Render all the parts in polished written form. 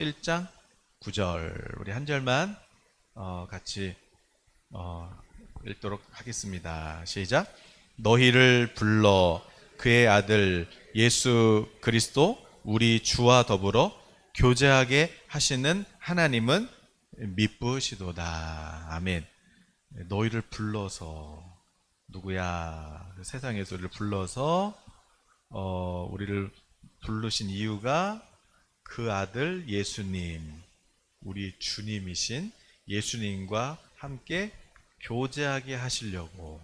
1장 9절 우리 한 절만 같이 읽도록 하겠습니다. 시작. 너희를 불러 그의 아들 예수 그리스도 우리 주와 더불어 교제하게 하시는 하나님은 미쁘시도다. 아멘. 너희를 불러서 누구야? 세상에서 우리를 불러서 우리를 부르신 이유가 그 아들 예수님, 우리 주님이신 예수님과 함께 교제하시려고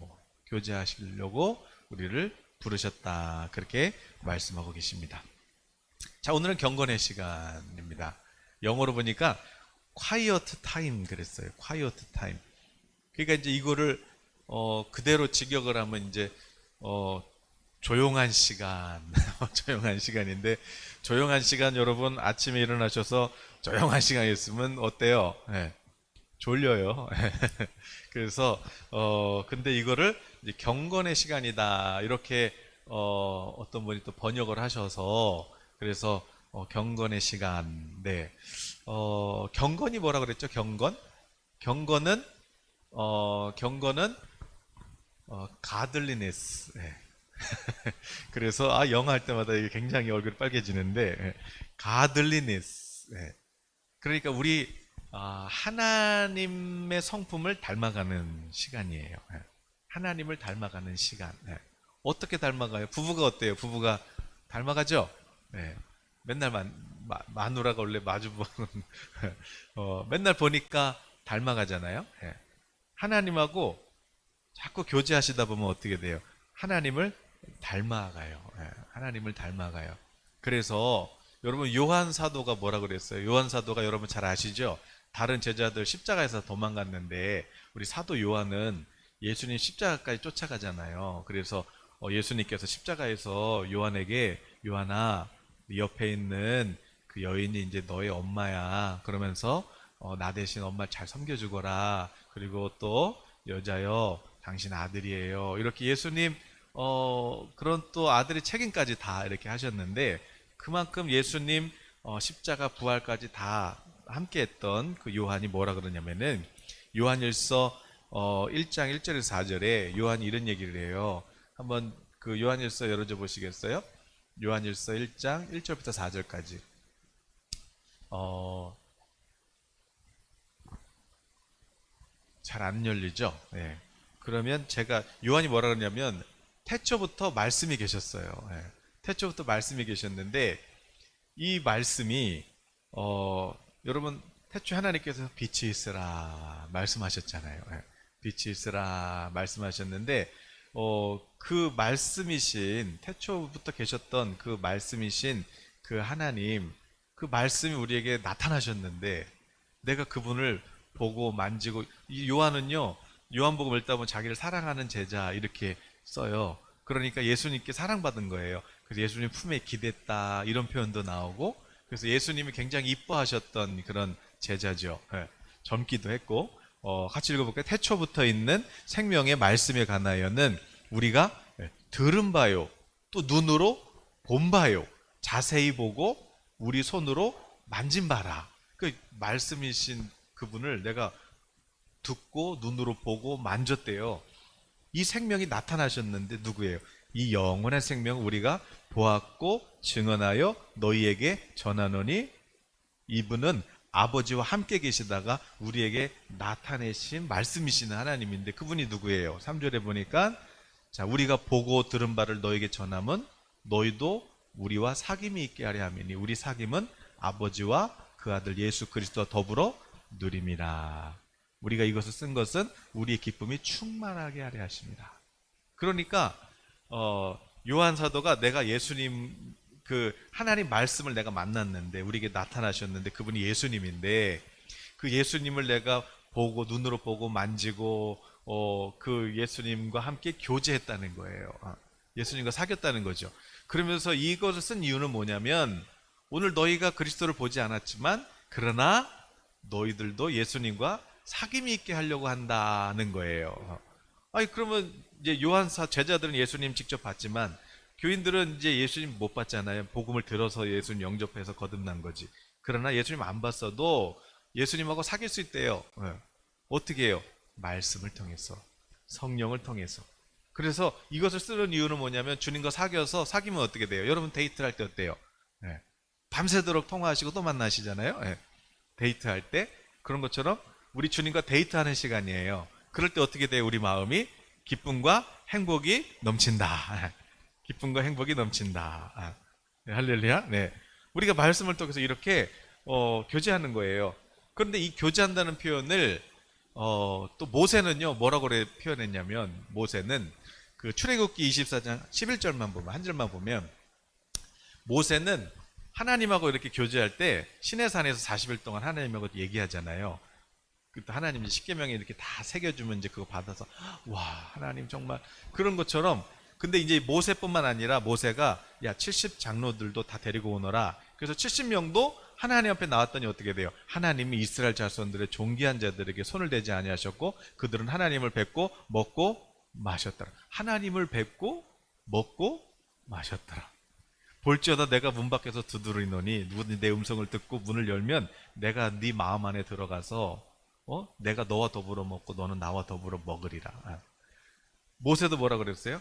우리를 부르셨다. 그렇게 말씀하고 계십니다. 자, 오늘은 경건의 시간입니다. 영어로 보니까 quiet time 그랬어요. quiet time. 그러니까 이제 이거를 그대로 직역을 하면 이제 조용한 시간, 조용한 시간인데, 조용한 시간 여러분 아침에 일어나셔서 조용한 시간이 있으면 어때요? 네, 졸려요. 그래서 근데 이거를 이제 경건의 시간이다 이렇게 어떤 분이 또 번역을 하셔서 그래서 경건의 시간. 네, 경건이 뭐라 그랬죠? 경건은 가들리네스. 네. 그래서 영어 할 때마다 이게 굉장히 얼굴이 빨개지는데 가들리니스. 그러니까 우리 하나님의 성품을 닮아가는 시간이에요. 하나님을 닮아가는 시간. 어떻게 닮아가요? 부부가 어때요? 부부가 닮아가죠? 맨날 마누라가 원래 마주보는 맨날 보니까 닮아가잖아요. 하나님하고 자꾸 교제하시다 보면 어떻게 돼요? 하나님을 닮아가요. 하나님을 닮아가요. 그래서 여러분 요한 사도가 뭐라 그랬어요? 요한 사도가 여러분 잘 아시죠? 다른 제자들 십자가에서 도망갔는데 우리 사도 요한은 예수님 십자가까지 쫓아가잖아요. 그래서 예수님께서 십자가에서 요한에게 요한아, 네 옆에 있는 그 여인이 이제 너의 엄마야. 그러면서 나 대신 엄마 잘 섬겨주거라. 그리고 또 여자여 당신 아들이에요. 이렇게 예수님 그런 또 아들의 책임까지 다 이렇게 하셨는데 그만큼 예수님 십자가 부활까지 다 함께 했던 그 요한이 뭐라 그러냐면은 요한일서 1장 1절에서 4절에 요한이 이런 얘기를 해요. 한번 그 요한일서 열어줘 보시겠어요? 요한일서 1장 1절부터 4절까지. 잘 안 열리죠? 네. 그러면 제가 요한이 뭐라 그러냐면 태초부터 말씀이 계셨어요. 태초부터 말씀이 계셨는데 이 말씀이 여러분 태초에 하나님께서 빛이 있으라 말씀하셨잖아요. 빛이 있으라 말씀하셨는데 그 말씀이신 태초부터 계셨던 그 말씀이신 그 하나님 그 말씀이 우리에게 나타나셨는데 내가 그분을 보고 만지고 이 요한은요 요한복음 읽다 보면 자기를 사랑하는 제자 이렇게 써요. 그러니까 예수님께 사랑받은 거예요. 그래서 예수님 품에 기댔다 이런 표현도 나오고 그래서 예수님이 굉장히 이뻐하셨던 그런 제자죠. 젊기도 했고 같이 읽어볼까요? 태초부터 있는 생명의 말씀에 관하여는 우리가 들은 바요 또 눈으로 본 바요 자세히 보고 우리 손으로 만진 바라. 그 말씀이신 그분을 내가 듣고 눈으로 보고 만졌대요. 이 생명이 나타나셨는데 누구예요? 이 영원한 생명 우리가 보았고 증언하여 너희에게 전하노니 이분은 아버지와 함께 계시다가 우리에게 나타내신 말씀이시는 하나님인데 그분이 누구예요? 3절에 보니까 자 우리가 보고 들은 바를 너에게 전함은 너희도 우리와 사귐이 있게 하려 함이니 우리 사귐은 아버지와 그 아들 예수 그리스도와 더불어 누림이라. 우리가 이것을 쓴 것은 우리의 기쁨이 충만하게 하려 하십니다. 그러니까 요한 사도가 내가 예수님 그 하나님 말씀을 내가 만났는데 우리에게 나타나셨는데 그분이 예수님인데 그 예수님을 내가 보고 눈으로 보고 만지고 그 예수님과 함께 교제했다는 거예요. 예수님과 사귀었다는 거죠. 그러면서 이것을 쓴 이유는 뭐냐면 오늘 너희가 그리스도를 보지 않았지만 그러나 너희들도 예수님과 사귐이 있게 하려고 한다는 거예요. 아니 그러면 이제 요한사 제자들은 예수님 직접 봤지만 교인들은 이제 예수님 못 봤잖아요. 복음을 들어서 예수님 영접해서 거듭난 거지. 그러나 예수님 안 봤어도 예수님하고 사귈 수 있대요. 예. 어떻게 해요? 말씀을 통해서, 성령을 통해서. 그래서 이것을 쓰는 이유는 뭐냐면 주님과 사귀면 어떻게 돼요? 여러분 데이트를 할 때 어때요? 예. 밤새도록 통화하시고 또 만나시잖아요. 예. 데이트할 때 그런 것처럼 우리 주님과 데이트하는 시간이에요. 그럴 때 어떻게 돼요? 우리 마음이 기쁨과 행복이 넘친다. 기쁨과 행복이 넘친다. 네, 할렐루야. 네. 우리가 말씀을 통해서 이렇게 교제하는 거예요. 그런데 이 교제한다는 표현을 또 모세는요 뭐라고 표현했냐면, 모세는 그 출애굽기 24장 11절만 보면, 한 절만 보면, 모세는 하나님하고 이렇게 교제할 때 시내산에서 40일 동안 하나님하고 얘기하잖아요. 그때 하나님이 십계명에 이렇게 다 새겨주면 이제 그거 받아서 와 하나님 정말 그런 것처럼. 근데 이제 모세뿐만 아니라 모세가 야 70 장로들도 다 데리고 오너라. 그래서 70명도 하나님 앞에 나왔더니 어떻게 돼요? 하나님이 이스라엘 자손들의 존귀한 자들에게 손을 대지 아니하셨고 그들은 하나님을 뵙고 먹고 마셨더라. 하나님을 뵙고 먹고 마셨더라. 볼지어다 내가 문 밖에서 두드리노니 누구든지 내 음성을 듣고 문을 열면 내가 네 마음 안에 들어가서 내가 너와 더불어 먹고 너는 나와 더불어 먹으리라. 모세도 뭐라 그랬어요?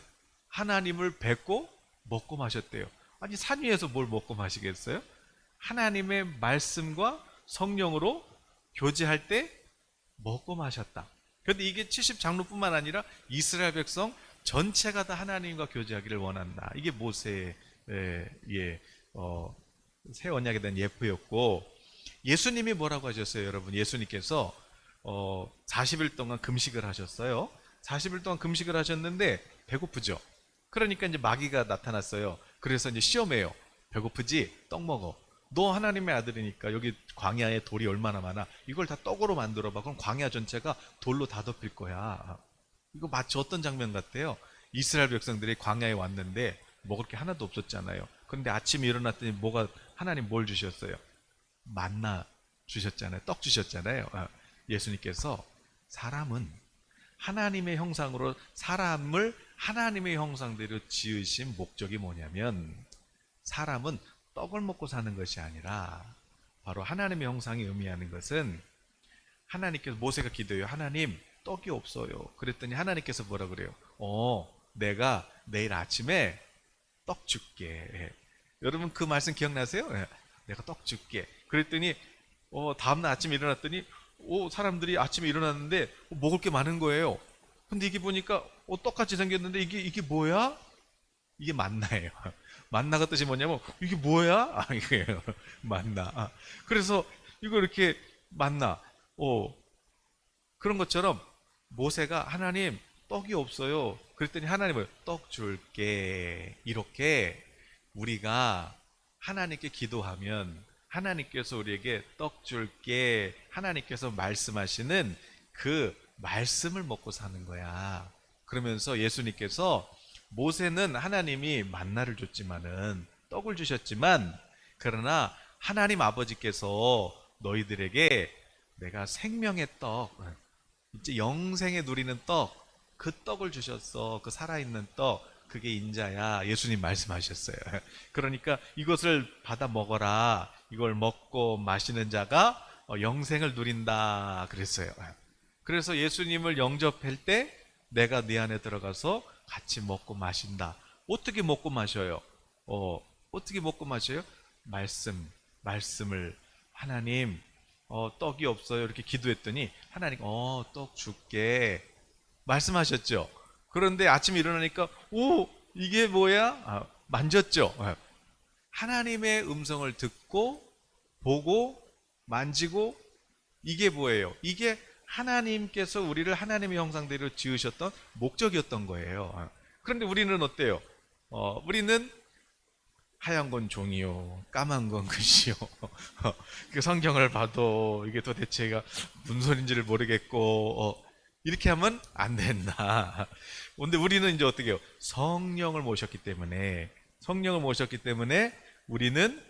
하나님을 뵙고 먹고 마셨대요. 아니 산 위에서 뭘 먹고 마시겠어요? 하나님의 말씀과 성령으로 교제할 때 먹고 마셨다. 그런데 이게 70 장로뿐만 아니라 이스라엘 백성 전체가 다 하나님과 교제하기를 원한다. 이게 모세의 새 언약에 대한 예표였고, 예수님이 뭐라고 하셨어요, 여러분? 예수님께서 40일 동안 금식을 하셨어요. 40일 동안 금식을 하셨는데 배고프죠. 그러니까 이제 마귀가 나타났어요. 그래서 이제 시험해요. 배고프지? 떡 먹어. 너 하나님의 아들이니까 여기 광야에 돌이 얼마나 많아. 이걸 다 떡으로 만들어봐. 그럼 광야 전체가 돌로 다 덮일 거야. 이거 마치 어떤 장면 같아요? 이스라엘 백성들이 광야에 왔는데 먹을 게 하나도 없었잖아요. 그런데 아침에 일어났더니 하나님 뭘 주셨어요? 만나 주셨잖아요. 떡 주셨잖아요. 예수님께서 사람은 하나님의 형상으로, 사람을 하나님의 형상대로 지으신 목적이 뭐냐면, 사람은 떡을 먹고 사는 것이 아니라 바로 하나님의 형상이 의미하는 것은, 하나님께서, 모세가 기도해요. 하나님 떡이 없어요. 그랬더니 하나님께서 뭐라 그래요? 내가 내일 아침에 떡 줄게. 여러분 그 말씀 기억나세요? 내가 떡 줄게. 그랬더니 다음날 아침에 일어났더니 사람들이 아침에 일어났는데 먹을 게 많은 거예요. 근데 이게 보니까 떡같이 생겼는데 이게 뭐야? 이게 만나예요. 만나가 뜻이 뭐냐면 이게 뭐야? 이게요. 만나. 그래서 이거 이렇게 만나. 그런 것처럼 모세가 하나님 떡이 없어요. 그랬더니 하나님은 떡 줄게. 이렇게 우리가 하나님께 기도하면 하나님께서 우리에게 떡 줄게, 하나님께서 말씀하시는 그 말씀을 먹고 사는 거야. 그러면서 예수님께서, 모세는 하나님이 만나를 줬지만은, 떡을 주셨지만, 그러나 하나님 아버지께서 너희들에게 내가 생명의 떡, 이제 영생에 누리는 떡, 그 떡을 주셨어. 그 살아있는 떡, 그게 인자야. 예수님 말씀하셨어요. 그러니까 이것을 받아 먹어라. 이걸 먹고 마시는 자가 영생을 누린다 그랬어요. 그래서 예수님을 영접할 때 내가 네 안에 들어가서 같이 먹고 마신다. 어떻게 먹고 마셔요? 어떻게 먹고 마셔요? 말씀을, 하나님 떡이 없어요 이렇게 기도했더니 하나님 떡 줄게 말씀하셨죠. 그런데 아침에 일어나니까 이게 뭐야? 만졌죠. 하나님의 음성을 듣고 보고 만지고, 이게 뭐예요? 이게 하나님께서 우리를 하나님의 형상대로 지으셨던 목적이었던 거예요. 그런데 우리는 어때요? 우리는 하얀 건 종이요, 까만 건 글씨요. 그 성경을 봐도 이게 도대체가 무슨 소린지를 모르겠고, 이렇게 하면 안 된다. 근데 우리는 이제 어떻게 해요? 성령을 모셨기 때문에 우리는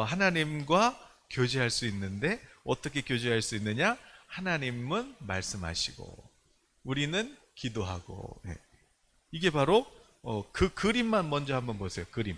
하나님과 교제할 수 있는데, 어떻게 교제할 수 있느냐? 하나님은 말씀하시고 우리는 기도하고. 이게 바로 그 그림만 먼저 한번 보세요. 그림.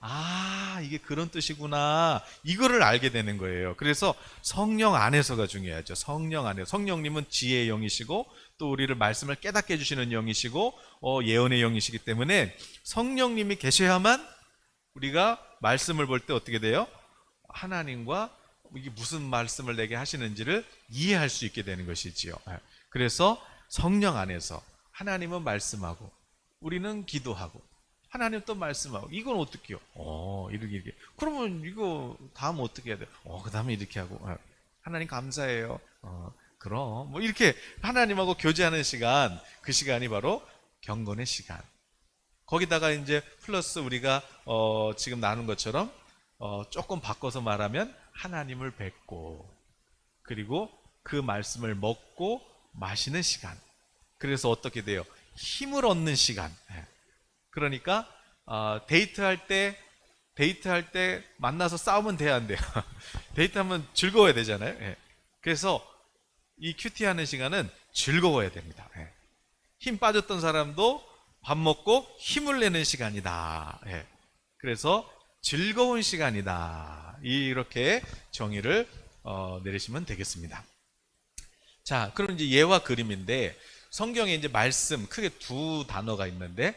아, 이게 그런 뜻이구나. 이거를 알게 되는 거예요. 그래서 성령 안에서가 중요하죠. 성령 안에. 성령님은 지혜의 영이시고 또 우리를 말씀을 깨닫게 해주시는 영이시고 예언의 영이시기 때문에 성령님이 계셔야만 우리가 말씀을 볼 때 어떻게 돼요? 하나님과 이게 무슨 말씀을 내게 하시는지를 이해할 수 있게 되는 것이지요. 그래서 성령 안에서 하나님은 말씀하고 우리는 기도하고 하나님 또 말씀하고 이건 어떻게 해요? 이렇게 그러면 이거 다음 어떻게 해야 돼요? 그 다음에 이렇게 하고 하나님 감사해요. 그럼 뭐 이렇게 하나님하고 교제하는 시간, 그 시간이 바로 경건의 시간. 거기다가 이제 플러스 우리가 지금 나눈 것처럼 조금 바꿔서 말하면 하나님을 뵙고 그리고 그 말씀을 먹고 마시는 시간. 그래서 어떻게 돼요? 힘을 얻는 시간. 그러니까 데이트할 때 만나서 싸우면 돼야 안 돼요? 데이트하면 즐거워야 되잖아요. 그래서 이 큐티하는 시간은 즐거워야 됩니다. 힘 빠졌던 사람도 밥 먹고 힘을 내는 시간이다. 그래서 즐거운 시간이다. 이렇게 정의를 내리시면 되겠습니다. 자, 그럼 이제 예와 그림인데 성경에 이제 말씀 크게 두 단어가 있는데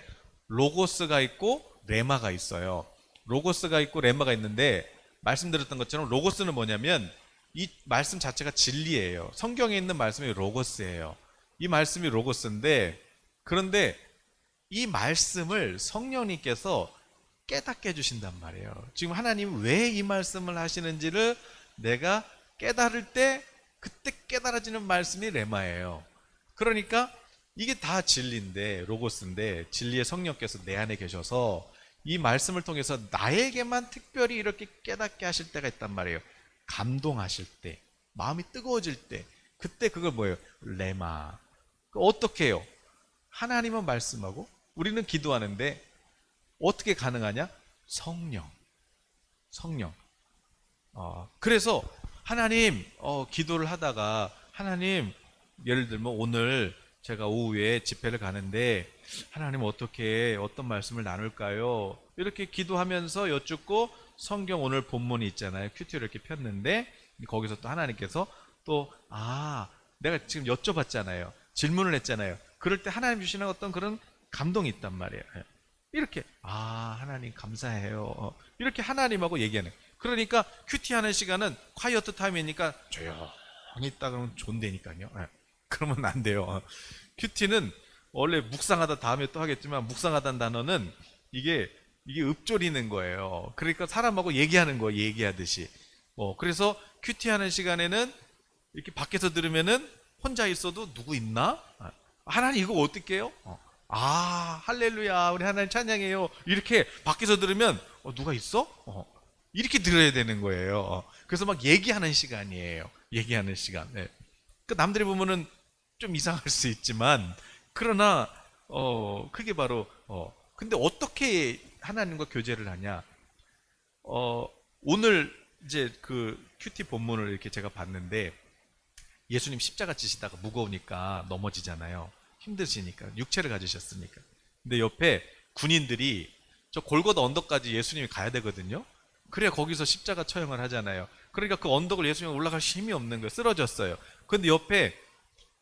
로고스가 있고 레마가 있어요. 로고스가 있고 레마가 있는데 말씀드렸던 것처럼 로고스는 뭐냐면 이 말씀 자체가 진리예요. 성경에 있는 말씀이 로고스예요. 이 말씀이 로고스인데 그런데 이 말씀을 성령님께서 깨닫게 해주신단 말이에요. 지금 하나님 왜 이 말씀을 하시는지를 내가 깨달을 때 그때 깨달아지는 말씀이 레마예요. 그러니까 이게 다 진리인데 로고스인데 진리의 성령께서 내 안에 계셔서 이 말씀을 통해서 나에게만 특별히 이렇게 깨닫게 하실 때가 있단 말이에요. 감동하실 때, 마음이 뜨거워질 때, 그때 그걸 뭐예요? 레마. 어떻게 해요? 하나님은 말씀하고 우리는 기도하는데 어떻게 가능하냐? 성령. 그래서 하나님 기도를 하다가 하나님 예를 들면 오늘 제가 오후에 집회를 가는데 하나님 어떻게 어떤 말씀을 나눌까요? 이렇게 기도하면서 여쭙고 성경 오늘 본문이 있잖아요. 큐티를 이렇게 폈는데 거기서 또 하나님께서 또 내가 지금 여쭤봤잖아요. 질문을 했잖아요. 그럴 때 하나님 주시는 어떤 그런 감동이 있단 말이에요. 이렇게 하나님 감사해요. 이렇게 하나님하고 얘기하는. 그러니까 큐티하는 시간은 콰이어트 타임이니까 조용히 있다 그러면 좋은데니까요. 그러면 안 돼요. 큐티는 원래 묵상하다 다음에 또 하겠지만 묵상하다는 단어는 이게 읊조리는 거예요. 그러니까 사람하고 얘기하는 거예요. 얘기하듯이. 그래서 큐티하는 시간에는 이렇게 밖에서 들으면은 혼자 있어도 누구 있나? 하나님 이거 어떻게 해요? 할렐루야 우리 하나님 찬양해요. 이렇게 밖에서 들으면 누가 있어? 이렇게 들어야 되는 거예요. 그래서 막 얘기하는 시간이에요. 얘기하는 시간. 그 남들이 보면은 좀 이상할 수 있지만 그러나 그게 바로 근데 어떻게 하나님과 교제를 하냐? 오늘 이제 그 큐티 본문을 이렇게 제가 봤는데 예수님 십자가 지시다가 무거우니까 넘어지잖아요. 힘드시니까 육체를 가지셨으니까. 근데 옆에 군인들이 저 골고다 언덕까지 예수님이 가야 되거든요. 그래야 거기서 십자가 처형을 하잖아요. 그러니까 그 언덕을 예수님이 올라갈 힘이 없는 거예요. 쓰러졌어요. 근데 옆에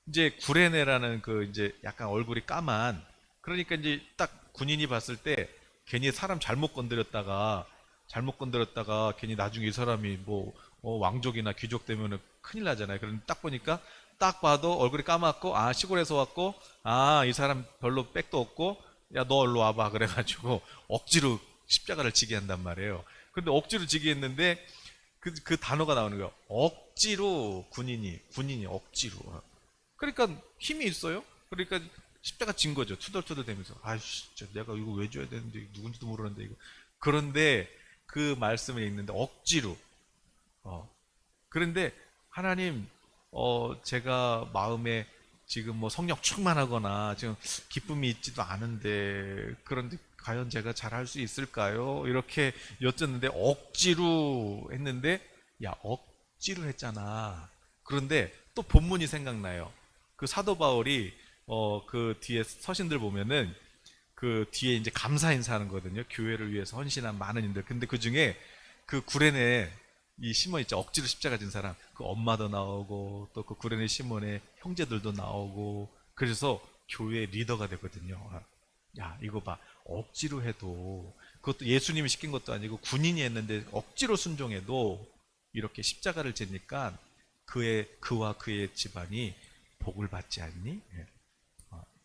이제 구레네라는 그 이제 약간 얼굴이 까만 그러니까 이제 딱 군인이 봤을 때 괜히 사람 잘못 건드렸다가 괜히 나중에 이 사람이 뭐 왕족이나 귀족 되면은 큰일 나잖아요. 그런데 딱 보니까 딱 봐도 얼굴이 까맣고 시골에서 왔고 이 사람 별로 백도 없고 야 너 일로 와봐 그래가지고 억지로 십자가를 지게 한단 말이에요. 근데 억지로 지게 했는데 그 단어가 나오는 거예요. 억지로 군인이 억지로. 그러니까 힘이 있어요. 그러니까 십자가 진 거죠. 투덜투덜 대면서 진짜 내가 이거 왜 줘야 되는데 누군지도 모르는데 이거. 그런데 그 말씀을 읽는데 억지로. 그런데 하나님 제가 마음에 지금 뭐 성령 충만하거나 지금 기쁨이 있지도 않은데 그런데 과연 제가 잘할 수 있을까요? 이렇게 여쭙는데 억지로 했는데 야 억지로 했잖아. 그런데 또 본문이 생각나요. 그 사도 바울이 그 뒤에 서신들 보면은 그 뒤에 이제 감사 인사하는 거거든요. 교회를 위해서 헌신한 많은 인들. 근데 그 중에 그 구레네 이 시몬 있죠. 억지로 십자가 진 사람. 그 엄마도 나오고 또 그 구레네 시몬의 형제들도 나오고 그래서 교회 리더가 되거든요. 야, 이거 봐. 억지로 해도 그것도 예수님이 시킨 것도 아니고 군인이 했는데 억지로 순종해도 이렇게 십자가를 지니까 그와 그의 집안이 복을 받지 않니? 예.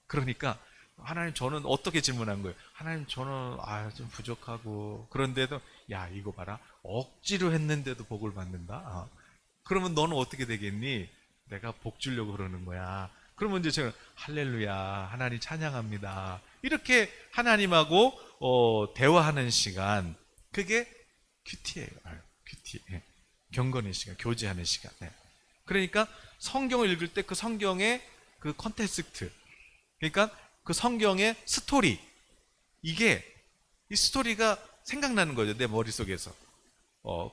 그러니까 하나님 저는 어떻게 질문한 거예요? 하나님 저는 좀 부족하고 그런데도 야 이거 봐라 억지로 했는데도 복을 받는다. 그러면 너는 어떻게 되겠니? 내가 복 주려고 그러는 거야. 그러면 이제 제가 할렐루야 하나님 찬양합니다. 이렇게 하나님하고 대화하는 시간 그게 큐티예요. 큐티. 예. 경건의 시간, 교제하는 시간. 예. 그러니까 성경을 읽을 때 그 성경의 그 컨텍스트 그러니까 그 성경의 스토리 이게 이 스토리가 생각나는 거죠. 내 머릿속에서.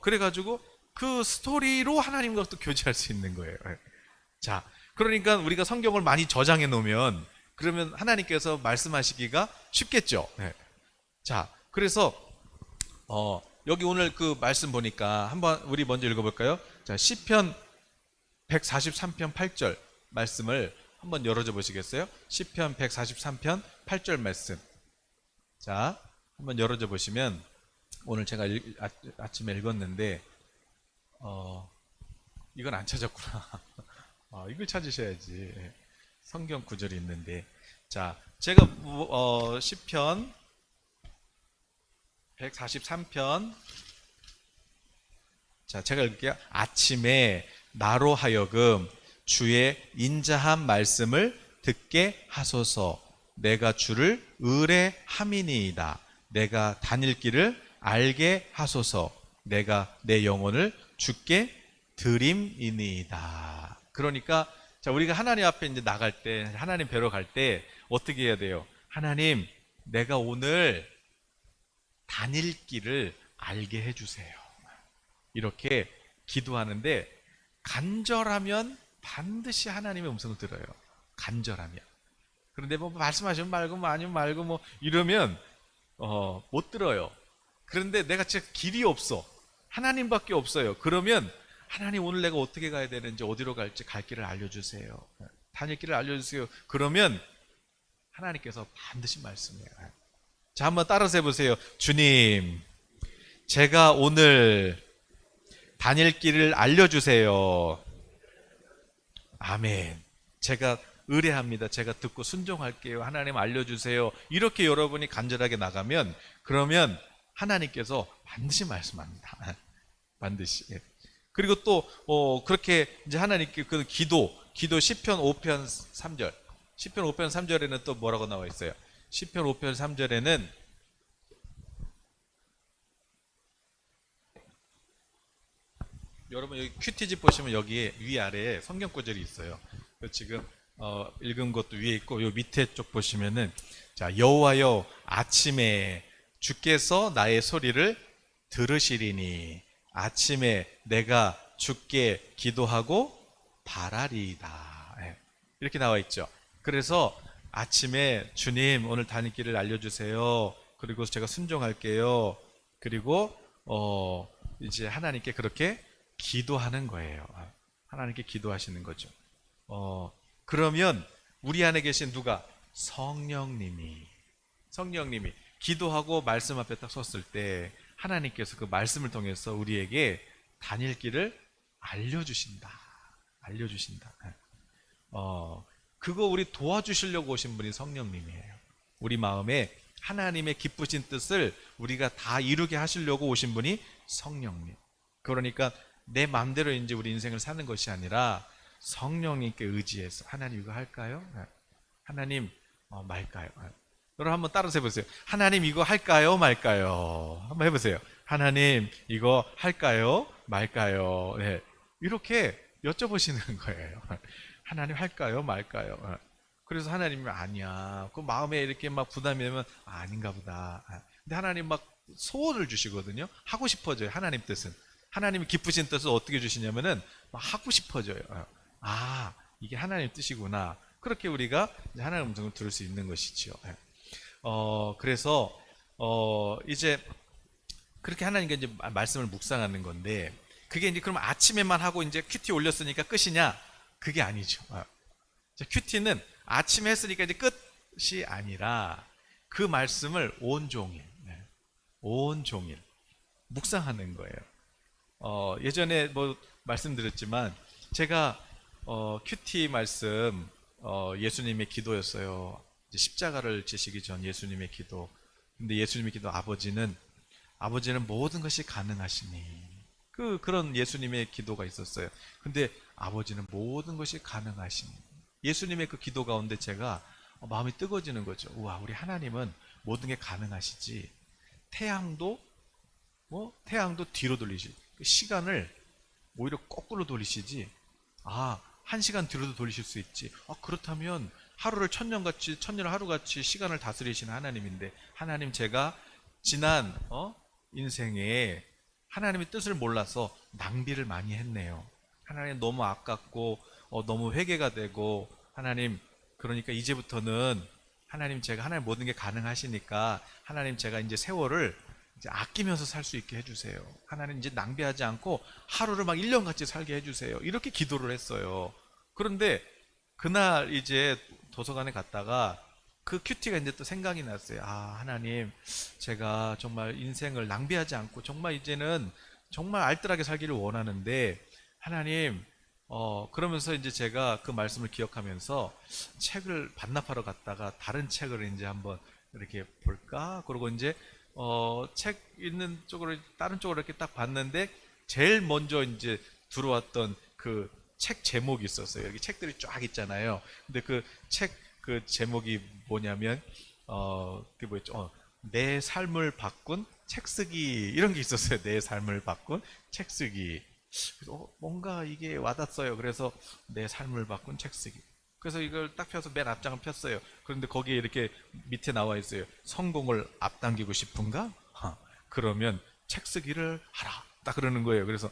그래가지고 그 스토리로 하나님과 또 교제할 수 있는 거예요. 예. 자, 그러니까 우리가 성경을 많이 저장해 놓으면 그러면 하나님께서 말씀하시기가 쉽겠죠. 네. 자, 그래서 여기 오늘 그 말씀 보니까 한번 우리 먼저 읽어볼까요? 자, 시편 143편 8절 말씀을 한번 열어줘 보시겠어요? 시편 143편 8절 말씀. 자, 한번 열어줘 보시면 오늘 제가 아침에 읽었는데 이건 안 찾았구나. 이걸 찾으셔야지. 성경 구절이 있는데. 자, 제가 시편 143편. 자, 제가 읽을게요. 아침에 나로 하여금 주의 인자한 말씀을 듣게 하소서. 내가 주를 의뢰함이니이다. 내가 다닐 길을 알게 하소서. 내가 내 영혼을 주께 드림이니이다. 그러니까 자 우리가 하나님 앞에 이제 나갈 때 하나님 뵈러 갈 때 어떻게 해야 돼요? 하나님 내가 오늘 다닐 길을 알게 해주세요. 이렇게 기도하는데 간절하면 반드시 하나님의 음성을 들어요. 간절하면. 그런데 뭐 말씀하시면 말고 뭐 아니면 말고 뭐 이러면 못 들어요. 그런데 내가 진짜 길이 없어. 하나님밖에 없어요. 그러면 하나님 오늘 내가 어떻게 가야 되는지 어디로 갈지 갈 길을 알려주세요. 다닐 길을 알려주세요. 그러면 하나님께서 반드시 말씀해요. 자, 한번 따라서 해보세요. 주님, 제가 오늘 다닐 길을 알려주세요. 아멘. 제가 의뢰합니다. 제가 듣고 순종할게요. 하나님 알려주세요. 이렇게 여러분이 간절하게 나가면 그러면 하나님께서 반드시 말씀합니다. 반드시. 그리고 또 그렇게 이제 하나님께 그 기도 시편 5편 3절. 시편 5편 3절에는 또 뭐라고 나와 있어요? 시편 5편 3절에는 여러분 여기 큐티집 보시면 여기에 위아래에 성경 구절이 있어요. 지금 읽은 것도 위에 있고 요 밑에 쪽 보시면은 자 여호와여 아침에 주께서 나의 소리를 들으시리니 아침에 내가 주께 기도하고 바라리이다. 이렇게 나와 있죠. 그래서 아침에 주님 오늘 다닐 길을 알려주세요. 그리고 제가 순종할게요. 그리고 이제 하나님께 그렇게 기도하는 거예요. 하나님께 기도하시는 거죠. 그러면 우리 안에 계신 누가? 성령님이 기도하고 말씀 앞에 딱 섰을 때 하나님께서 그 말씀을 통해서 우리에게 다닐 길을 알려주신다. 그거 우리 도와주시려고 오신 분이 성령님이에요. 우리 마음에 하나님의 기쁘신 뜻을 우리가 다 이루게 하시려고 오신 분이 성령님. 그러니까 내 마음대로 이제 우리 인생을 사는 것이 아니라 성령님께 의지해서 하나님 이거 할까요? 하나님 말까요? 여러분 한번 따라서 해보세요. 하나님 이거 할까요? 말까요? 한번 해보세요. 하나님 이거 할까요? 말까요? 네. 이렇게 여쭤보시는 거예요. 하나님 할까요? 말까요? 그래서 하나님이 아니야. 그 마음에 이렇게 막 부담이 되면 아닌가 보다. 근데 하나님 막 소원을 주시거든요. 하고 싶어져요. 하나님 뜻은. 하나님이 기쁘신 뜻을 어떻게 주시냐면은 막 하고 싶어져요. 이게 하나님 뜻이구나. 그렇게 우리가 하나님의 음성을 들을 수 있는 것이죠. 그래서 이제 그렇게 하나님께 이제 말씀을 묵상하는 건데, 그게 이제 그럼 아침에만 하고 이제 큐티 올렸으니까 끝이냐? 그게 아니죠. 큐티는 아침에 했으니까 이제 끝이 아니라 그 말씀을 온종일, 온종일 묵상하는 거예요. 예전에 뭐 말씀드렸지만 제가 큐티 말씀, 예수님의 기도였어요. 이제 십자가를 지시기 전 예수님의 기도. 근데 예수님의 기도, 아버지는 모든 것이 가능하시니, 그런 예수님의 기도가 있었어요. 근데 아버지는 모든 것이 가능하시니, 예수님의 그 기도 가운데 제가 마음이 뜨거워지는 거죠. 우와, 우리 하나님은 모든 게 가능하시지. 태양도 뒤로 돌리시, 시간을 오히려 거꾸로 돌리시지. 한 시간 뒤로도 돌리실 수 있지. 그렇다면 하루를 천년을 하루같이 시간을 다스리시는 하나님인데, 하나님, 제가 지난 인생에 하나님의 뜻을 몰라서 낭비를 많이 했네요. 하나님, 너무 아깝고 너무 회개가 되고, 하나님, 그러니까 이제부터는 하나님, 제가 하나님 모든 게 가능하시니까 하나님, 제가 이제 세월을 이제 아끼면서 살 수 있게 해주세요. 하나님, 이제 낭비하지 않고 하루를 막 1년같이 살게 해주세요. 이렇게 기도를 했어요. 그런데 그날 이제 도서관에 갔다가 그 큐티가 이제 또 생각이 났어요. 하나님, 제가 정말 인생을 낭비하지 않고 정말 이제는 정말 알뜰하게 살기를 원하는데, 하나님, 그러면서 이제 제가 그 말씀을 기억하면서 책을 반납하러 갔다가 다른 책을 이제 한번 이렇게 볼까? 그러고 이제 책 있는 쪽으로, 다른 쪽으로 이렇게 딱 봤는데, 제일 먼저 이제 들어왔던 그 책 제목이 있었어요. 여기 책들이 쫙 있잖아요. 근데 그 제목이 뭐냐면, 그게 뭐였죠? 내 삶을 바꾼 책 쓰기, 이런 게 있었어요. 내 삶을 바꾼 책 쓰기. 그래서 뭔가 이게 와닿았어요. 그래서 내 삶을 바꾼 책 쓰기. 그래서 이걸 딱 펴서 맨 앞장을 폈어요. 그런데 거기에 이렇게 밑에 나와 있어요. 성공을 앞당기고 싶은가? 그러면 책 쓰기를 하라. 딱 그러는 거예요. 그래서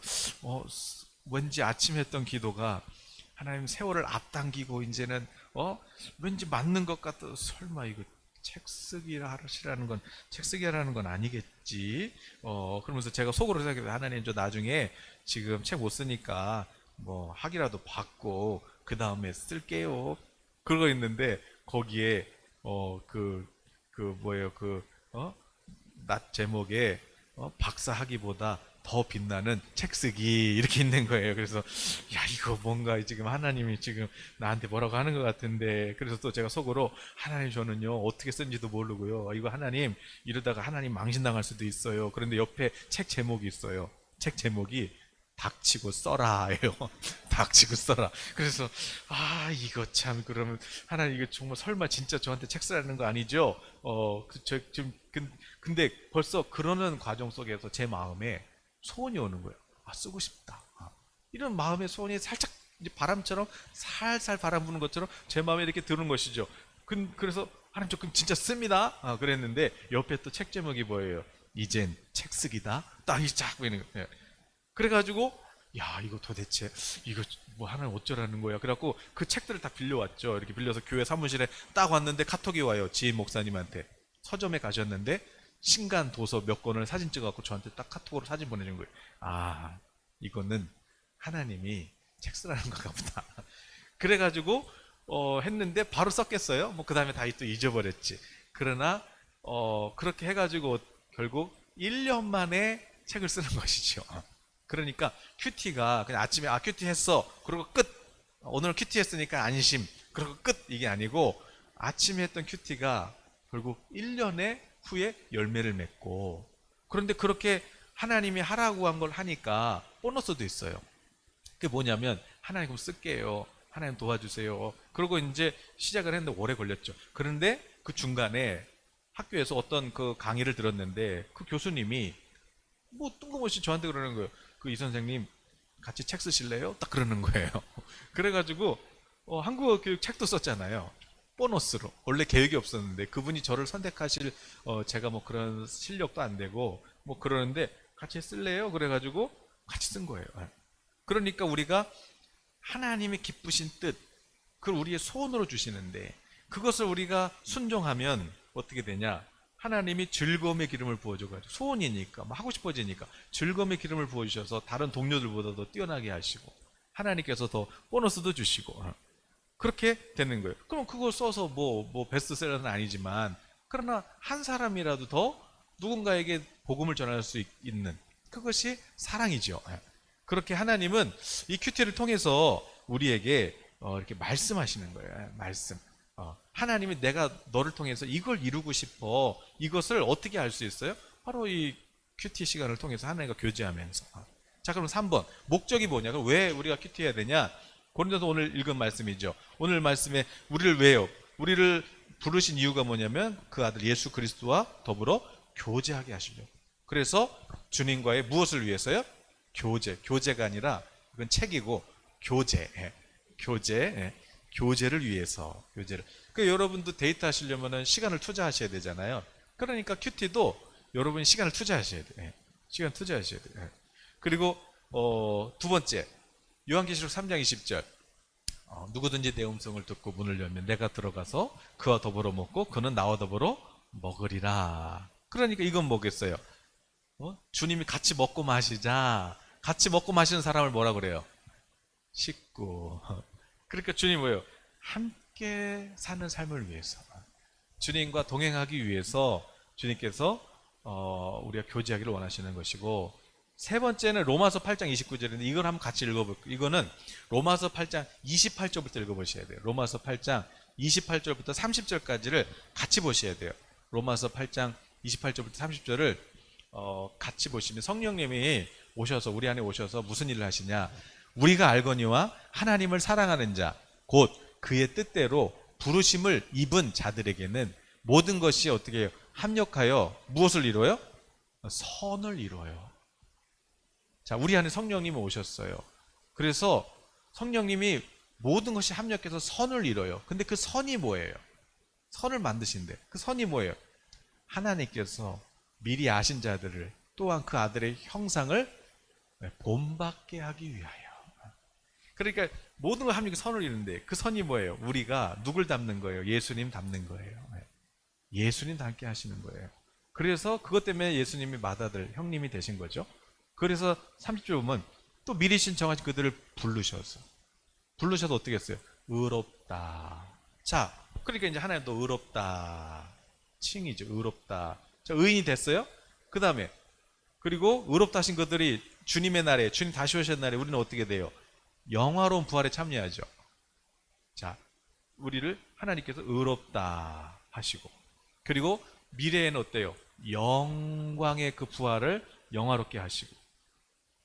왠지 아침에 했던 기도가, 하나님, 세월을 앞당기고 이제는 왠지 맞는 것 같아. 설마 이거 책 쓰기라는 건 아니겠지. 그러면서 제가 속으로 생각해요. 하나님, 저 나중에 지금 책 못 쓰니까 뭐 학이라도 받고 그 다음에 쓸게요. 그러고 있는데 거기에 낮 제목에 박사 학위보다 더 빛나는 책 쓰기, 이렇게 있는 거예요. 그래서 야, 이거 뭔가 지금 하나님이 지금 나한테 뭐라고 하는 것 같은데, 그래서 또 제가 속으로, 하나님, 저는요 어떻게 쓴지도 모르고요, 이거 하나님, 이러다가 하나님 망신당할 수도 있어요. 그런데 옆에 책 제목이 있어요. 책 제목이 닥치고 써라예요. 닥치고 써라. 그래서 이거 참, 그러면 하나님, 이거 정말 설마 진짜 저한테 책 쓰라는 거 아니죠? 지금 근데 벌써 그러는 과정 속에서 제 마음에 소원이 오는 거예요. 쓰고 싶다. 이런 마음의 소원이 살짝 이제 바람처럼 살살 바람 부는 것처럼 제 마음에 이렇게 드는 것이죠. 그래서 하나님, 저 그럼 진짜 씁니다. 그랬는데 옆에 또 책 제목이 뭐예요? 이젠 책 쓰기다. 딱 쫙 보이는 거예요. 그래가지고, 야, 이거 도대체 이거 뭐 하나님 어쩌라는 거야. 그래갖고 그 책들을 다 빌려왔죠. 이렇게 빌려서 교회 사무실에 딱 왔는데 카톡이 와요. 지인 목사님한테. 서점에 가셨는데 신간 도서 몇 권을 사진 찍어갖고 저한테 딱 카톡으로 사진 보내준 거예요. 이거는 하나님이 책 쓰라는 건가 보다. 그래가지고 했는데 바로 썼겠어요? 뭐 그 다음에 다 또 잊어버렸지. 그러나 그렇게 해가지고 결국 1년 만에 책을 쓰는 것이죠. 그러니까 큐티가 그냥 아침에 큐티 했어, 그리고 끝. 오늘 큐티 했으니까 안심, 그리고 끝. 이게 아니고 아침에 했던 큐티가 결국 1년의 후에 열매를 맺고, 그런데 그렇게 하나님이 하라고 한 걸 하니까 보너스도 있어요. 그게 뭐냐면, 하나님 그럼 쓸게요, 하나님 도와주세요. 그러고 이제 시작을 했는데 오래 걸렸죠. 그런데 그 중간에 학교에서 어떤 그 강의를 들었는데, 그 교수님이 뭐 뜬금없이 저한테 그러는 거예요. 이 선생님 같이 책 쓰실래요? 딱 그러는 거예요. 그래가지고 한국어 교육 책도 썼잖아요. 보너스로. 원래 계획이 없었는데 그분이 저를 선택하실 제가 뭐 그런 실력도 안 되고 뭐 그러는데, 같이 쓸래요? 그래가지고 같이 쓴 거예요. 그러니까 우리가 하나님이 기쁘신 뜻, 그걸 우리의 소원으로 주시는데, 그것을 우리가 순종하면 어떻게 되냐? 하나님이 즐거움의 기름을 부어줘가지고 소원이니까 뭐 하고 싶어지니까 즐거움의 기름을 부어주셔서 다른 동료들보다도 뛰어나게 하시고 하나님께서 더 보너스도 주시고 그렇게 되는 거예요. 그럼 그걸 써서 뭐 베스트셀러는 아니지만 그러나 한 사람이라도 더 누군가에게 복음을 전할 수 있는 그것이 사랑이죠. 그렇게 하나님은 이 큐티를 통해서 우리에게 이렇게 말씀하시는 거예요. 말씀. 하나님이 내가 너를 통해서 이걸 이루고 싶어. 이것을 어떻게 알 수 있어요? 바로 이 큐티 시간을 통해서 하나님과 교제하면서. 자, 그럼 3번. 목적이 뭐냐? 그럼 왜 우리가 큐티해야 되냐? 고린도서 오늘 읽은 말씀이죠. 오늘 말씀에 우리를 왜요? 우리를 부르신 이유가 뭐냐면 그 아들 예수 그리스도와 더불어 교제하게 하시려고. 그래서 주님과의 무엇을 위해서요? 교제가 아니라 이건 책이고 교제를 위해서. 그러니까 여러분도 데이트 하시려면 시간을 투자하셔야 되잖아요. 그러니까 큐티도 여러분이 시간을 투자하셔야 돼요. 시간 투자하셔야 돼요. 그리고 두 번째 요한계시록 3장 20절 누구든지 내 음성을 듣고 문을 열면 내가 들어가서 그와 더불어 먹고 그는 나와 더불어 먹으리라. 그러니까 이건 뭐겠어요? 주님이 같이 먹고 마시자. 같이 먹고 마시는 사람을 뭐라 그래요? 식구. 그러니까 주님 뭐예요? 함께 사는 삶을 위해서 주님과 동행하기 위해서 주님께서 우리가 교제하기를 원하시는 것이고, 세 번째는 로마서 8장 29절인데 이걸 한번 같이 읽어볼게요. 이거는 로마서 8장 28절부터 읽어보셔야 돼요. 로마서 8장 28절부터 30절까지를 같이 보셔야 돼요. 로마서 8장 28절부터 30절을 같이 보시면 성령님이 오셔서 우리 안에 오셔서 무슨 일을 하시냐? 우리가 알거니와 하나님을 사랑하는 자 곧 그의 뜻대로 부르심을 입은 자들에게는 모든 것이 어떻게 해요? 합력하여 무엇을 이루어요? 선을 이루어요. 자, 우리 안에 성령님이 오셨어요. 그래서 성령님이 모든 것이 합력해서 선을 이뤄요. 근데 그 선이 뭐예요? 선을 만드신대. 그 선이 뭐예요? 하나님께서 미리 아신 자들을 또한 그 아들의 형상을 본받게 하기 위하여. 그러니까 모든 걸 합력해서 선을 이루는데 그 선이 뭐예요? 우리가 누굴 닮는 거예요? 예수님 닮는 거예요. 예수님 닮게 하시는 거예요. 그래서 그것 때문에 예수님이 맏아들, 형님이 되신 거죠. 그래서 30절 보면 또 미리 신청하신 그들을 부르셔서 어떻게 했어요? 의롭다. 자, 그러니까 이제 하나님도 의롭다. 칭이죠. 의롭다. 자, 의인이 됐어요? 그 다음에 그리고 의롭다 하신 그들이 주님의 날에, 주님 다시 오실 날에 우리는 어떻게 돼요? 영화로운 부활에 참여하죠. 자, 우리를 하나님께서 의롭다 하시고, 그리고 미래에는 어때요? 영광의 그 부활을 영화롭게 하시고,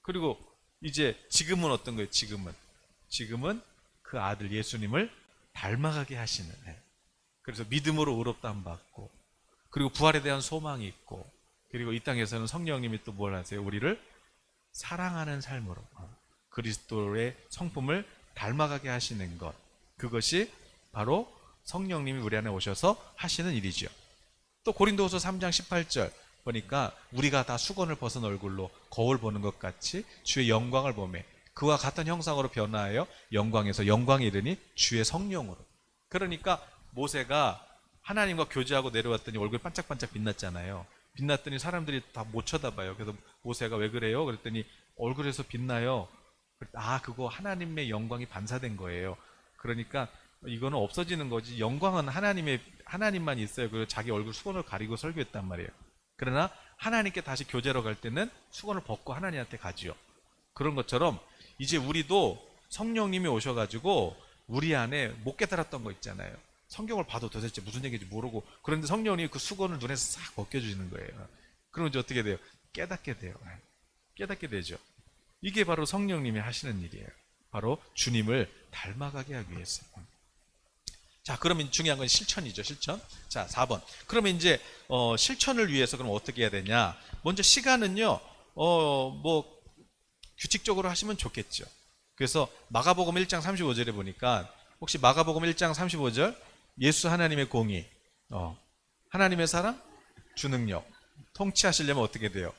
그리고 이제 지금은 어떤 거예요? 지금은 그 아들 예수님을 닮아가게 하시는. 그래서 믿음으로 의롭다함 받고, 그리고 부활에 대한 소망이 있고, 그리고 이 땅에서는 성령님이 또 뭘 하세요? 우리를 사랑하는 삶으로 그리스도의 성품을 닮아가게 하시는 것, 그것이 바로 성령님이 우리 안에 오셔서 하시는 일이죠. 또 고린도후서 3장 18절 보니까 우리가 다 수건을 벗은 얼굴로 거울 보는 것 같이 주의 영광을 보며 그와 같은 형상으로 변화하여 영광에서 영광에 이르니 주의 성령으로. 그러니까 모세가 하나님과 교제하고 내려왔더니 얼굴이 반짝반짝 빛났잖아요. 빛났더니 사람들이 다 못 쳐다봐요. 그래서 모세가 왜 그래요? 그랬더니 얼굴에서 빛나요. 그거 하나님의 영광이 반사된 거예요. 그러니까 이거는 없어지는 거지. 영광은 하나님만 있어요. 그리고 자기 얼굴 수건을 가리고 설교했단 말이에요. 그러나 하나님께 다시 교제로 갈 때는 수건을 벗고 하나님한테 가지요. 그런 것처럼 이제 우리도 성령님이 오셔가지고 우리 안에 못 깨달았던 거 있잖아요. 성경을 봐도 도대체 무슨 얘기인지 모르고, 그런데 성령님이 그 수건을 눈에서 싹 벗겨주시는 거예요. 그러면 이제 어떻게 돼요? 깨닫게 돼요. 깨닫게 되죠. 이게 바로 성령님이 하시는 일이에요. 바로 주님을 닮아가게 하기 위해서. 자, 그러면 중요한 건 실천이죠. 실천. 자, 4번. 그러면 이제 실천을 위해서 그럼 어떻게 해야 되냐? 먼저 시간은요. 뭐 규칙적으로 하시면 좋겠죠. 그래서 마가복음 1장 35절에 보니까, 혹시 마가복음 1장 35절 예수 하나님의 공의, 하나님의 사랑, 주능력, 통치하시려면 어떻게 돼요?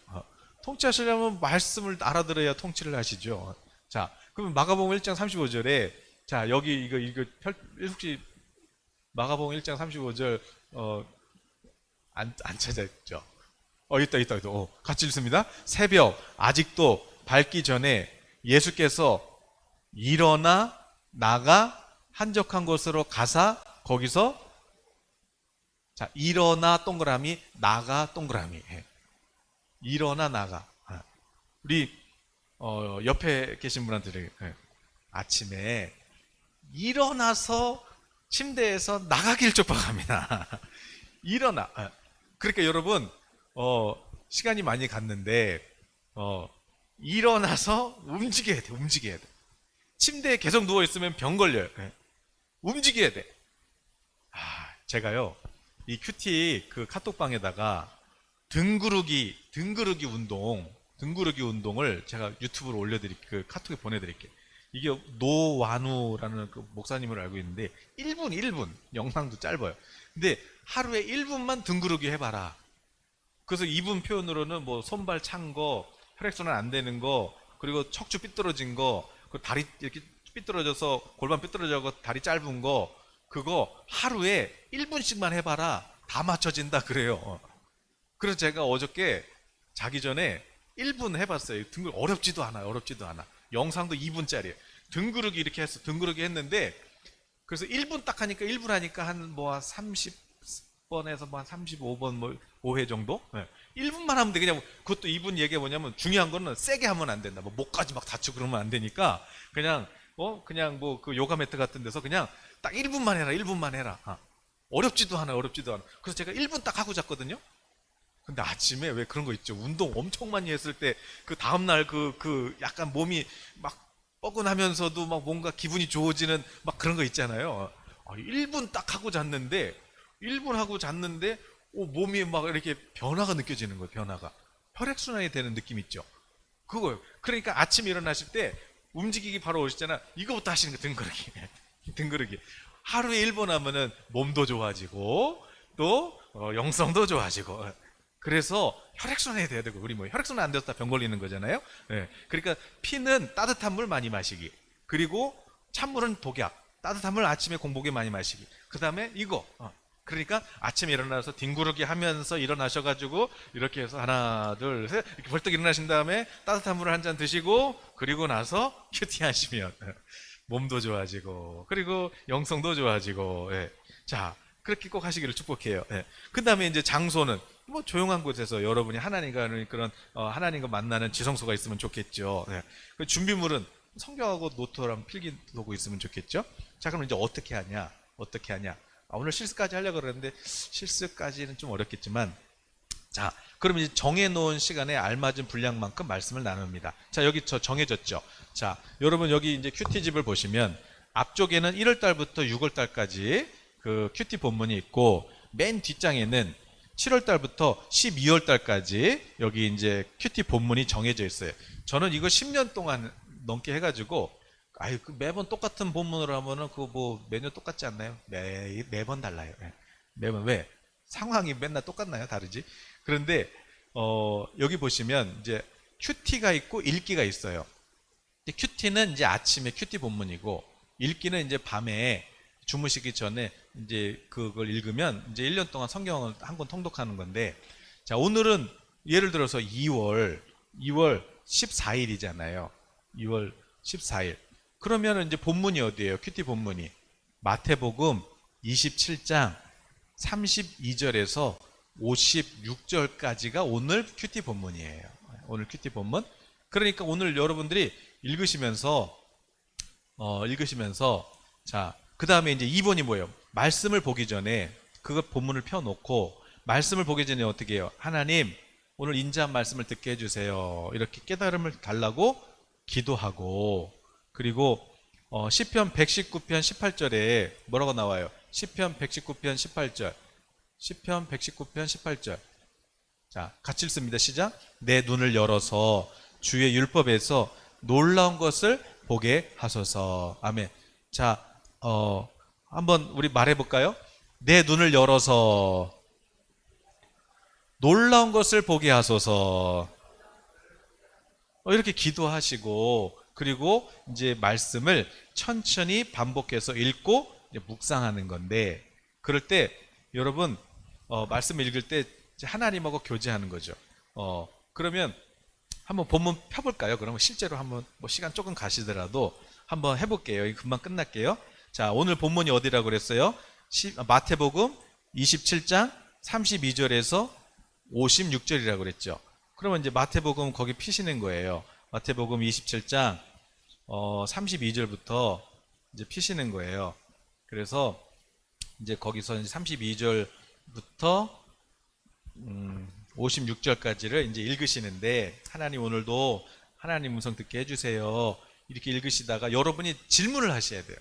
통치하시려면 말씀을 알아들어야 통치를 하시죠. 자, 그러면 마가복음 1장 35절에 자, 여기 이거 혹시 마가복음 1장 35절 안 찾았죠. 있다. 같이 읽습니다. 새벽, 아직도 밝기 전에 예수께서 일어나 나가 한적한 곳으로 가사 거기서 자, 일어나 동그라미, 나가 동그라미. 일어나 나가. 우리 옆에 계신 분한테 아침에 일어나서 침대에서 나가길 촉박합니다. 일어나. 그러니까 여러분 시간이 많이 갔는데 일어나서 움직여야 돼. 침대에 계속 누워 있으면 병 걸려요. 움직여야 돼. 제가요 이 큐티 그 카톡방에다가 등구르기 운동을 제가 유튜브로 그 카톡에 보내드릴게요. 이게 노완우라는 그 목사님을 알고 있는데 1분 영상도 짧아요. 근데 하루에 1분만 등구르기 해봐라. 그래서 이분 표현으로는 뭐 손발 찬 거, 혈액순환 안 되는 거, 그리고 척추 삐뚤어진 거, 그 다리 이렇게 삐뚤어져서 골반 삐뚤어져서 다리 짧은 거, 그거 하루에 1분씩만 해봐라. 다 맞춰진다 그래요. 그래서 제가 어저께 자기 전에 1분 해봤어요. 어렵지도 않아. 영상도 2분짜리예요. 등구르기 이렇게 했어. 등구르기 했는데 그래서 1분 딱 하니까 1분 하니까 한 30번에서 한 35번 5회 정도? 1분만 하면 돼. 그냥 그것도 2분 얘기가 뭐냐면 중요한 거는 세게 하면 안 된다. 목까지 막 다치고 그러면 안 되니까 그냥 뭐 그 요가 매트 같은 데서 그냥 딱 1분만 해라. 어렵지도 않아. 그래서 제가 1분 딱 하고 잤거든요. 근데 아침에 왜 그런 거 있죠? 운동 엄청 많이 했을 때 그 다음날 그 약간 몸이 막 뻐근하면서도 막 뭔가 기분이 좋아지는 막 그런 거 있잖아요. 1분 딱 하고 잤는데 몸이 막 이렇게 변화가 느껴지는 거예요. 변화가. 혈액순환이 되는 느낌 있죠? 그거예요. 그러니까 아침에 일어나실 때 움직이기 바로 오시잖아. 이거부터 하시는 거 등그르기. 하루에 1분 하면은 몸도 좋아지고 또 영성도 좋아지고 그래서 혈액순환이 돼야 되고 우리 뭐 혈액순환 안 돼서 다 병 걸리는 거잖아요. 그러니까 피는 따뜻한 물 많이 마시기 그리고 찬물은 독약 따뜻한 물 아침에 공복에 많이 마시기 그 다음에 이거 그러니까 아침에 일어나서 뒹구르기 하면서 일어나셔가지고 이렇게 해서 하나 둘 셋 이렇게 벌떡 일어나신 다음에 따뜻한 물을 한 잔 드시고 그리고 나서 큐티 하시면 몸도 좋아지고 그리고 영성도 좋아지고 자 그렇게 꼭 하시기를 축복해요. 그 다음에 이제 장소는 뭐 조용한 곳에서 여러분이 하나님과 그런 하나님과 만나는 지성소가 있으면 좋겠죠. 그 준비물은 성경하고 노트랑 필기도구 있으면 좋겠죠. 자 그럼 이제 어떻게 하냐? 오늘 실습까지 하려고 그러는데 실습까지는 좀 어렵겠지만 자 그럼 이제 정해놓은 시간에 알맞은 분량만큼 말씀을 나눕니다. 자 여기 정해졌죠. 자 여러분 여기 이제 큐티집을 보시면 앞쪽에는 1월달부터 6월달까지 그 큐티 본문이 있고 맨 뒷장에는 7월달부터 12월달까지 여기 이제 큐티 본문이 정해져 있어요. 저는 이거 10년 동안 넘게 해가지고 매번 똑같은 본문으로 하면은 그거 뭐 매년 똑같지 않나요? 매번 달라요. 매번 왜? 상황이 맨날 똑같나요? 다르지? 그런데 여기 보시면 이제 큐티가 있고 읽기가 있어요. 큐티는 이제 아침에 큐티 본문이고 읽기는 이제 밤에 주무시기 전에 이제 그걸 읽으면 이제 1년 동안 성경을 한 권 통독하는 건데 자 오늘은 예를 들어서 2월 14일이잖아요. 2월 14일. 그러면 이제 본문이 어디예요? 큐티 본문이 마태복음 27장 32절에서 56절까지가 오늘 큐티 본문이에요. 오늘 큐티 본문. 그러니까 오늘 여러분들이 읽으시면서 자, 그 다음에 이제 2번이 뭐예요? 말씀을 보기 전에 그거 본문을 펴놓고 말씀을 보기 전에 어떻게 해요? 하나님 오늘 인자한 말씀을 듣게 해주세요. 이렇게 깨달음을 달라고 기도하고 그리고 시편 119편 18절에 뭐라고 나와요? 시편 119편 18절 시편 119편 18절 자 같이 읽습니다. 시작. 내 눈을 열어서 주의 율법에서 놀라운 것을 보게 하소서. 아멘. 자 한번 우리 말해볼까요? 내 눈을 열어서 놀라운 것을 보게 하소서. 이렇게 기도하시고 그리고 이제 말씀을 천천히 반복해서 읽고 이제 묵상하는 건데 그럴 때 여러분 말씀을 읽을 때 이제 하나님하고 교제하는 거죠. 그러면 한번 본문 펴볼까요? 그러면 실제로 한번 뭐 시간 조금 가시더라도 한번 해볼게요. 금방 끝날게요. 자, 오늘 본문이 어디라고 그랬어요? 마태복음 27장 32절에서 56절이라고 그랬죠. 그러면 이제 마태복음 거기 피시는 거예요. 마태복음 27장 32절부터 이제 피시는 거예요. 그래서 이제 거기서 이제 32절부터 56절까지를 이제 읽으시는데, 하나님 오늘도 하나님 음성 듣게 해주세요. 이렇게 읽으시다가 여러분이 질문을 하셔야 돼요.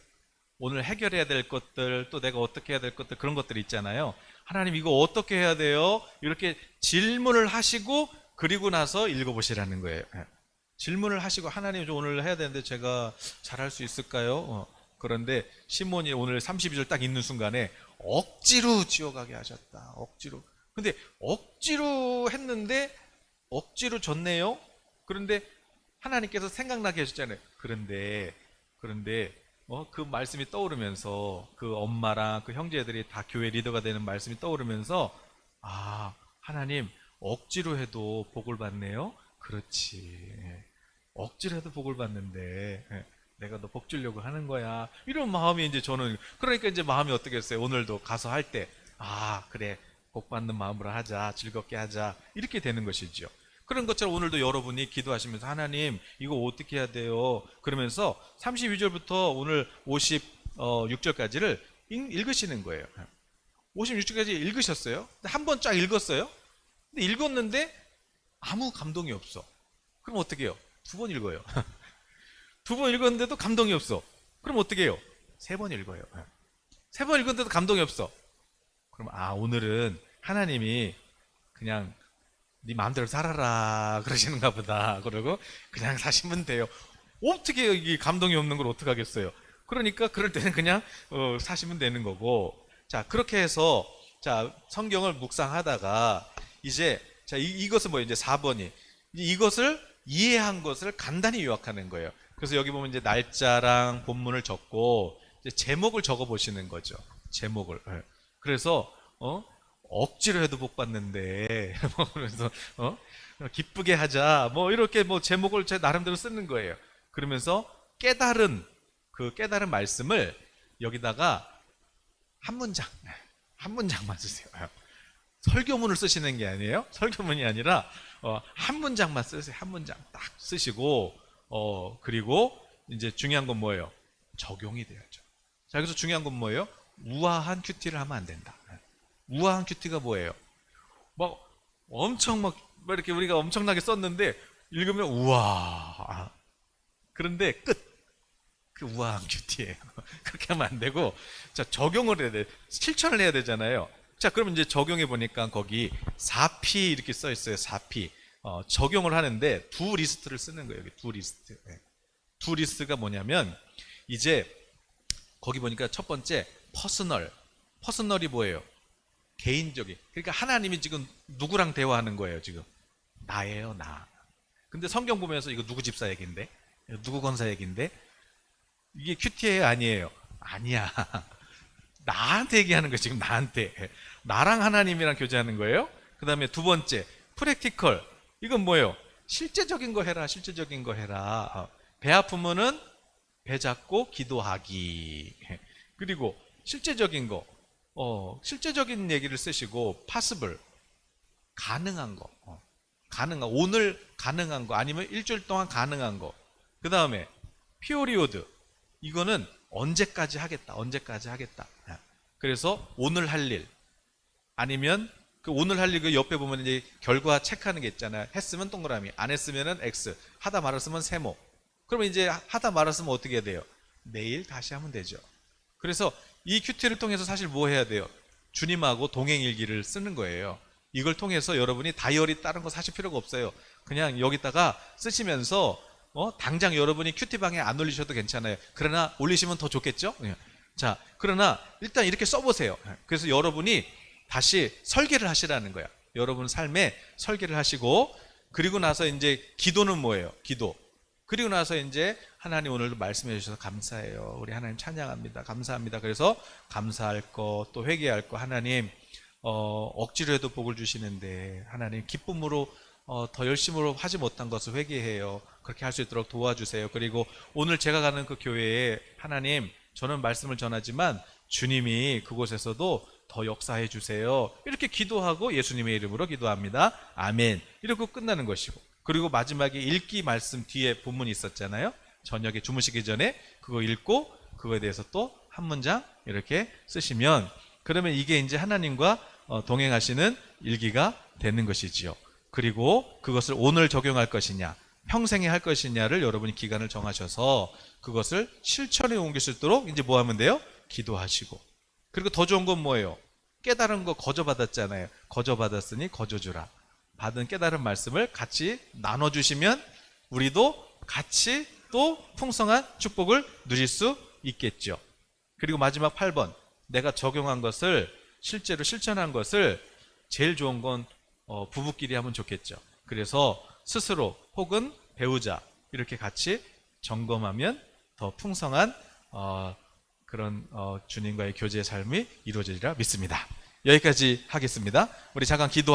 오늘 해결해야 될 것들, 또 내가 어떻게 해야 될 것들, 그런 것들 있잖아요. 하나님 이거 어떻게 해야 돼요? 이렇게 질문을 하시고 그리고 나서 읽어보시라는 거예요. 질문을 하시고, 하나님 오늘 해야 되는데 제가 잘할 수 있을까요? 그런데 시몬이 오늘 32절 딱 읽는 순간에 억지로 지어가게 하셨다. 억지로. 근데 억지로 했는데 억지로 졌네요. 그런데 하나님께서 생각나게 하셨잖아요. 그런데 그 말씀이 떠오르면서 그 엄마랑 그 형제들이 다 교회 리더가 되는 말씀이 떠오르면서, 아, 하나님 억지로 해도 복을 받네요. 그렇지. 억지로 해도 복을 받는데 내가 너 복 주려고 하는 거야. 이런 마음이 이제 저는, 그러니까 이제 마음이 어떻겠어요? 오늘도 가서 할 때, 아, 그래. 복 받는 마음으로 하자. 즐겁게 하자. 이렇게 되는 것이죠. 그런 것처럼 오늘도 여러분이 기도하시면서, 하나님 이거 어떻게 해야 돼요? 그러면서 32절부터 오늘 56절까지를 읽으시는 거예요. 56절까지 읽으셨어요? 한 번 쫙 읽었어요? 근데 읽었는데 아무 감동이 없어. 그럼 어떻게 해요? 두 번 읽어요. 두 번 읽었는데도 감동이 없어. 그럼 어떻게 해요? 세 번 읽어요. 세 번 읽었는데도 감동이 없어. 그럼 오늘은 하나님이 그냥 네 마음대로 살아라 그러시는가 보다. 그러고 그냥 사시면 돼요. 어떻게 이게 감동이 없는 걸 어떻게 하겠어요? 그러니까 그럴 때는 그냥 사시면 되는 거고. 자, 그렇게 해서 자, 성경을 묵상하다가 이제 자, 이것은 뭐예요? 이제 4번이 이것을 이해한 것을 간단히 요약하는 거예요. 그래서 여기 보면 이제 날짜랑 본문을 적고 이제 제목을 적어 보시는 거죠. 제목을. 그래서 억지로 해도 복 받는데 그래서 기쁘게 하자 뭐 이렇게 뭐 제목을 제 나름대로 쓰는 거예요. 그러면서 깨달은 말씀을 여기다가 한 문장만 쓰세요. 설교문을 쓰시는 게 아니에요. 설교문이 아니라 한 문장만 쓰세요. 한 문장 딱 쓰시고 그리고 이제 중요한 건 뭐예요? 적용이 돼야죠. 자, 여기서 중요한 건 뭐예요? 우아한 큐티를 하면 안 된다. 우아한 큐티가 뭐예요? 막 엄청 막 이렇게 우리가 엄청나게 썼는데 읽으면 우와. 그런데 끝. 그 우아한 큐티예요. 그렇게 하면 안 되고, 자, 적용을 해야 돼. 실천을 해야 되잖아요. 자, 그럼 이제 적용해 보니까 거기 4P 이렇게 써 있어요. 4P. 적용을 하는데 두 리스트를 쓰는 거예요. 여기 두 리스트. 네. 두 리스트가 뭐냐면 이제 거기 보니까 첫 번째 퍼스널이 뭐예요? 개인적인. 그러니까 하나님이 지금 누구랑 대화하는 거예요, 지금? 나예요, 나. 근데 성경 보면서 이거 누구 집사 얘기인데? 누구 권사 얘기인데? 이게 큐티예요, 아니에요? 아니야. 나한테 얘기하는 거예요, 지금 나한테. 나랑 하나님이랑 교제하는 거예요. 그 다음에 두 번째, 프랙티컬. 이건 뭐예요? 실제적인 거 해라, 실제적인 거 해라. 배 아프면은 배 잡고 기도하기. 그리고 실제적인 거. 실제적인 얘기를 쓰시고, possible. 가능한 거. 오늘 가능한 거. 아니면 일주일 동안 가능한 거. 그 다음에, period. 이거는 언제까지 하겠다. 그래서 오늘 할 일. 아니면 그 오늘 할 일 그 옆에 보면 이제 결과 체크하는 게 있잖아요. 했으면 동그라미, 안 했으면은 X, 하다 말았으면 세모. 그러면 이제 하다 말았으면 어떻게 해야 돼요? 내일 다시 하면 되죠. 그래서 이 큐티를 통해서 사실 뭐 해야 돼요? 주님하고 동행일기를 쓰는 거예요. 이걸 통해서 여러분이 다이어리 다른 거 사실 필요가 없어요. 그냥 여기다가 쓰시면서 당장 여러분이 큐티방에 안 올리셔도 괜찮아요. 그러나 올리시면 더 좋겠죠? 자, 그러나 일단 이렇게 써보세요. 그래서 여러분이 다시 설계를 하시라는 거야. 여러분 삶에 설계를 하시고, 그리고 나서 이제 기도는 뭐예요? 기도. 그리고 나서 이제 하나님 오늘도 말씀해 주셔서 감사해요. 우리 하나님 찬양합니다. 감사합니다. 그래서 감사할 거, 또 회개할 거, 하나님 억지로 해도 복을 주시는데 하나님 기쁨으로 더 열심으로 하지 못한 것을 회개해요. 그렇게 할 수 있도록 도와주세요. 그리고 오늘 제가 가는 그 교회에 하나님 저는 말씀을 전하지만 주님이 그곳에서도 더 역사해 주세요. 이렇게 기도하고 예수님의 이름으로 기도합니다. 아멘. 이러고 끝나는 것이고, 그리고 마지막에 읽기 말씀 뒤에 본문이 있었잖아요. 저녁에 주무시기 전에 그거 읽고 그거에 대해서 또 한 문장 이렇게 쓰시면, 그러면 이게 이제 하나님과 동행하시는 일기가 되는 것이지요. 그리고 그것을 오늘 적용할 것이냐, 평생에 할 것이냐를 여러분이 기간을 정하셔서 그것을 실천에 옮길 수 있도록 이제 뭐 하면 돼요? 기도하시고. 그리고 더 좋은 건 뭐예요? 깨달은 거 거저받았잖아요. 거저받았으니 거저주라. 받은 깨달은 말씀을 같이 나눠주시면 우리도 같이 또 풍성한 축복을 누릴 수 있겠죠. 그리고 마지막 8번, 내가 적용한 것을 실제로 실천한 것을 제일 좋은 건 부부끼리 하면 좋겠죠. 그래서 스스로 혹은 배우자 이렇게 같이 점검하면 더 풍성한 그런 주님과의 교제의 삶이 이루어지리라 믿습니다. 여기까지 하겠습니다. 우리 잠깐 기도하겠습니다.